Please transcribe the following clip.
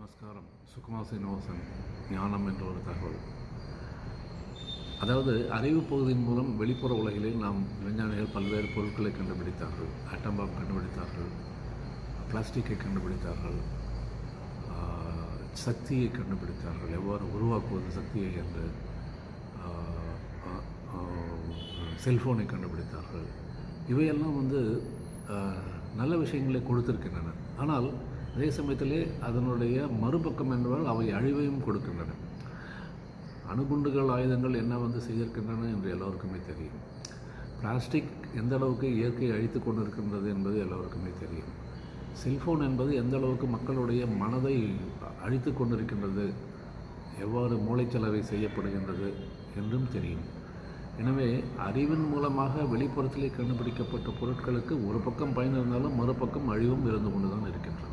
நமஸ்காரம். சுகுமார் சீனிவாசன். ஞானம் என்ற ஒரு தகவல். அதாவது அறிவு பகுதியின் மூலம் வெளிப்புற உலகிலே நாம் விஞ்ஞானிகள் பல்வேறு பொருட்களை கண்டுபிடித்தார்கள். ஆட்டம் பாம் கண்டுபிடித்தார்கள், பிளாஸ்டிக்கை கண்டுபிடித்தார்கள், சக்தியை கண்டுபிடித்தார்கள், எவ்வாறு உருவாக்குவது சக்தியை என்று, செல்ஃபோனை கண்டுபிடித்தார்கள். இவையெல்லாம் நல்ல விஷயங்களை கொடுத்திருக்கின்றன. ஆனால் அதே சமயத்திலே அதனுடைய மறுபக்கம் என்பதால் அவை அழிவையும் கொடுக்கின்றன. அணுகுண்டுகள் ஆயுதங்கள் என்ன செய்திருக்கின்றன என்று எல்லோருக்குமே தெரியும். பிளாஸ்டிக் எந்த அளவுக்கு இயற்கையை அழித்து கொண்டிருக்கின்றது என்பது எல்லோருக்குமே தெரியும். செல்ஃபோன் என்பது எந்த அளவுக்கு மக்களுடைய மனதை அழித்து கொண்டிருக்கின்றது, எவ்வாறு மூளைச்சலவை செய்யப்படுகின்றது என்றும் தெரியும். எனவே அறிவின் மூலமாக வெளிப்புறத்திலே கண்டுபிடிக்கப்பட்ட பொருட்களுக்கு ஒரு பக்கம் பயன் இருந்தாலும் மறுபக்கம் அழிவும் இருந்து கொண்டு தான் இருக்கின்றன.